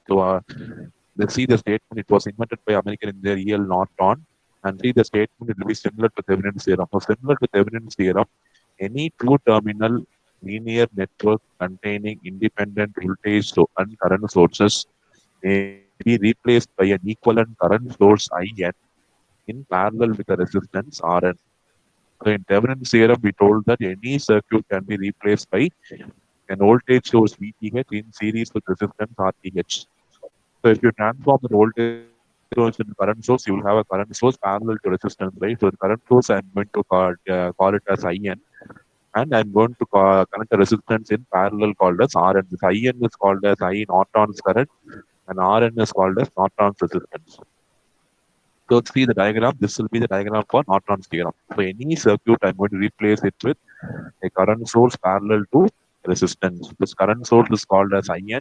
So let's see the statement. It was invented by American engineer E.L. Norton. And see the statement. It will be similar to Thevenin's theorem. So similar to Thevenin's theorem, any two-terminal linear network containing independent voltage and current sources may be replaced by an equivalent current source IN in parallel with the resistance Rn. So in Thevenin's theorem, we told that any circuit can be replaced by an voltage source VTH in series with resistance RTH. So if you transform the voltage source into current source, you will have a current source parallel to resistance, right? So the current source I'm going to call it as IN, and I'm going to connect the resistance in parallel called as RN. This IN is called as I Norton's current, and RN is called as Norton's resistance. So see the diagram. This will be the diagram for Norton's theorem. So any circuit, I'm going to replace it with a current source parallel to resistance. This current source is called as IN,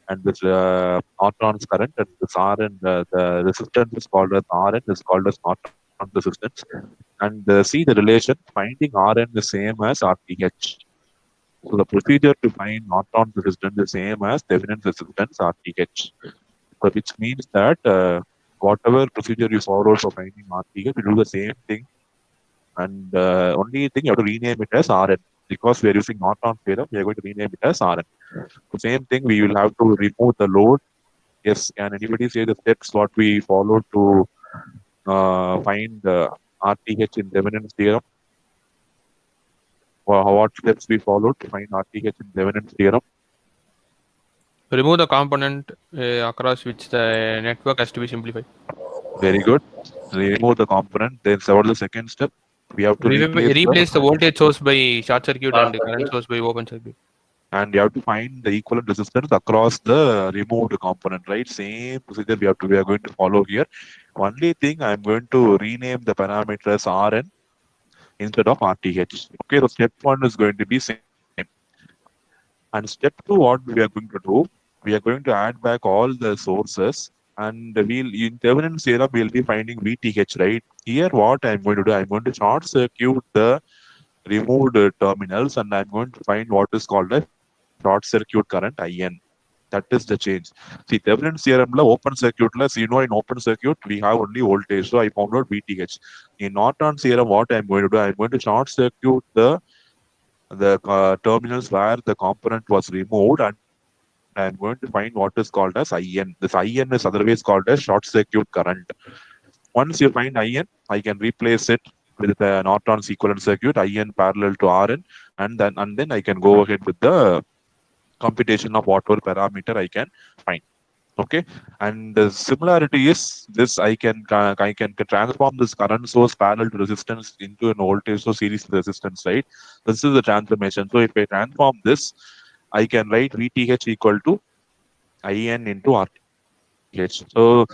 and this Norton's current, and this RN, the resistance is called as RN, is called as Norton's resistance. And see the relation, finding RN is same as RTH. So the procedure to find Norton's resistance is same as Thevenin's resistance RTH. So which means that whatever procedure you follow for finding RTH, you do the same thing, and only thing you have to rename it as RN, because we are using Norton theorem. We are going to rename it as RN. So same thing, we will have to remove the load. Yes, can anybody say the steps what we follow to find RTH in Thevenin's theorem? Or what steps we follow to find RTH in Thevenin's theorem? Remove the component across which the network has to be simplified. Very good. Remove the component. Then what is the second step? We have to replace Replace the voltage source by short circuit and the current source by open circuit. and you have to find the equivalent resistance across the removed component, right? Same procedure we are going to follow here. Only thing, I'm going to rename the parameters Rn instead of RTH. Okay, so step one is going to be same. And step two, what we are going to do, we are going to add back all the sources, and we'll in Thevenin's theorem we'll be finding VTH, right? Here, what I'm going to do, I'm going to short circuit the removed terminals, and I'm going to find what is called a short circuit current IN. That is the change. See, Thevenin's theorem, open circuit, in open circuit, we have only voltage. So I found out VTH. In Norton's theorem, what I'm going to do, I'm going to short circuit the terminals where the component was removed, and I'm going to find what is called as IN. This IN is otherwise called as short circuit current. Once you find IN, I can replace it with the Norton's equivalent circuit, IN parallel to RN, and then I can go ahead with the computation of whatever parameter I can find. Okay, and the similarity is this: I can transform this current source parallel to resistance into an voltage source series resistance, right? This is the transformation. So if I transform this, I can write VTH equal to IN into RTH. So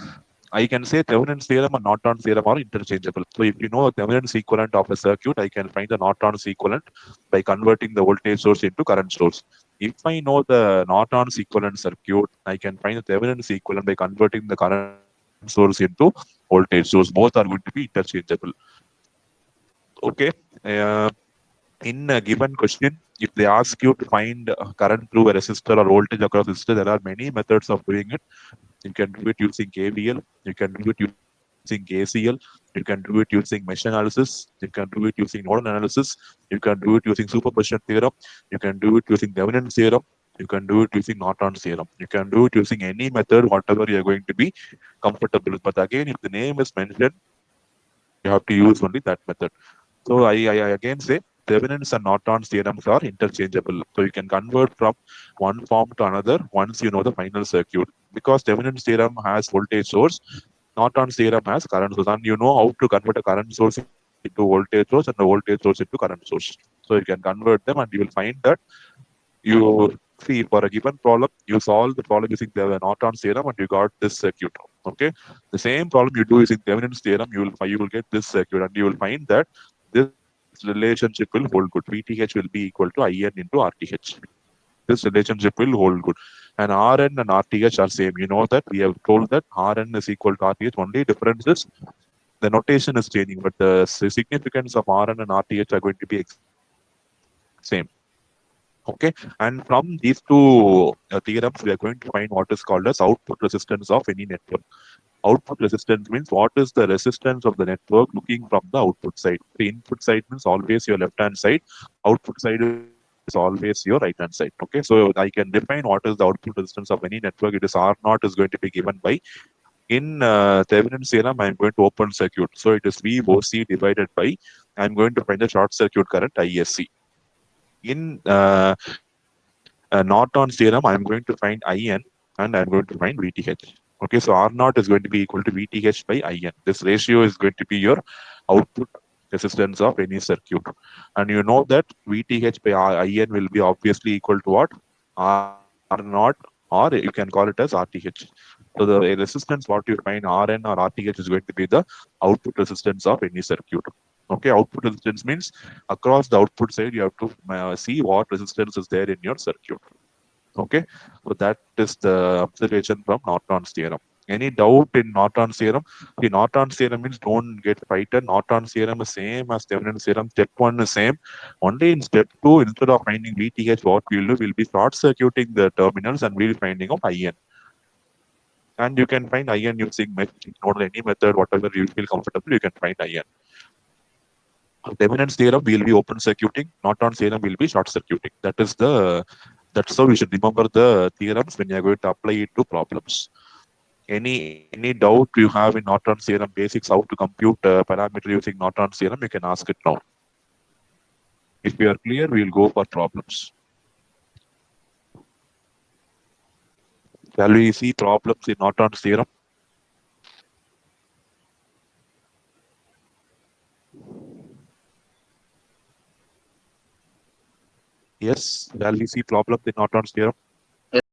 I can say Thevenin's theorem and Norton's theorem are interchangeable. So if you know a Thevenin's equivalent of a circuit, I can find the Norton's equivalent by converting the voltage source into current source. If I know the Norton's equivalent circuit, I can find the Thevenin's equivalent by converting the current source into voltage source. Both are going to be interchangeable. Okay. Uh, in a given question, if they ask you to find current through a resistor or voltage across resistor, there are many methods of doing it. You can do it using KVL. You can do it using KCL. You can do it using mesh analysis. You can do it using nodal analysis. You can do it using superposition theorem. You can do it using Thevenin's theorem. You can do it using Norton's theorem. You can do it using any method, whatever you are going to be comfortable with. But again, if the name is mentioned, you have to use only that method. So I again say Thevenin's and Norton's theorems are interchangeable. So you can convert from one form to another once you know the final circuit. Because Thevenin's theorem has voltage source, Norton's theorem has current source, and you know how to convert a current source into voltage source and a voltage source into current source. So you can convert them, and you will find that you see for a given problem, you solve the problem using the Norton's theorem, and you got this circuit. Okay, the same problem you do using Thevenin's theorem, you will get this circuit, and you will find that this relationship will hold good. VTH will be equal to IN into RTH. This relationship will hold good. And Rn and RTH are same. You know that we have told that Rn is equal to RTH. Only difference is the notation is changing, but the significance of Rn and RTH are going to be same. Okay, and from these two theorems, we are going to find what is called as output resistance of any network. Output resistance means what is the resistance of the network looking from the output side. The input side means always your left hand side, output side is always your right hand side. Okay, so I can define what is the output resistance of any network. It is R naught is going to be given by, in Thevenin's theorem, I'm going to open circuit. So it is VOC divided by, I'm going to find the short circuit current ISC. In Norton's theorem, I'm going to find IN and I'm going to find VTH. Okay, so R naught is going to be equal to VTH by IN. This ratio is going to be your output resistance of any circuit. And you know that VTH by IN will be obviously equal to what? R naught, or you can call it as RTH. So the resistance what you find RN or RTH is going to be the output resistance of any circuit. Okay, output resistance means across the output side you have to see what resistance is there in your circuit. Okay, so that is the observation from Norton's theorem. Any doubt in Norton's theorem? The Norton's theorem means don't get frightened. Norton's theorem is same as Thevenin's theorem. Step one is same. Only in step two, instead of finding VTH, what we'll do, we'll be short circuiting the terminals and we'll finding of IN. And you can find IN using or any method, whatever you feel comfortable, you can find IN. Thevenin's theorem will be open circuiting. Norton's theorem will be short circuiting. That's how we should remember the theorems when you are going to apply it to problems. Any doubt you have in Norton's theorem basics, how to compute parameter using Norton's theorem, you can ask it now. If we are clear, we will go for problems. Shall we see problems in Norton's theorem? Yes, shall we see problems in Norton's theorem?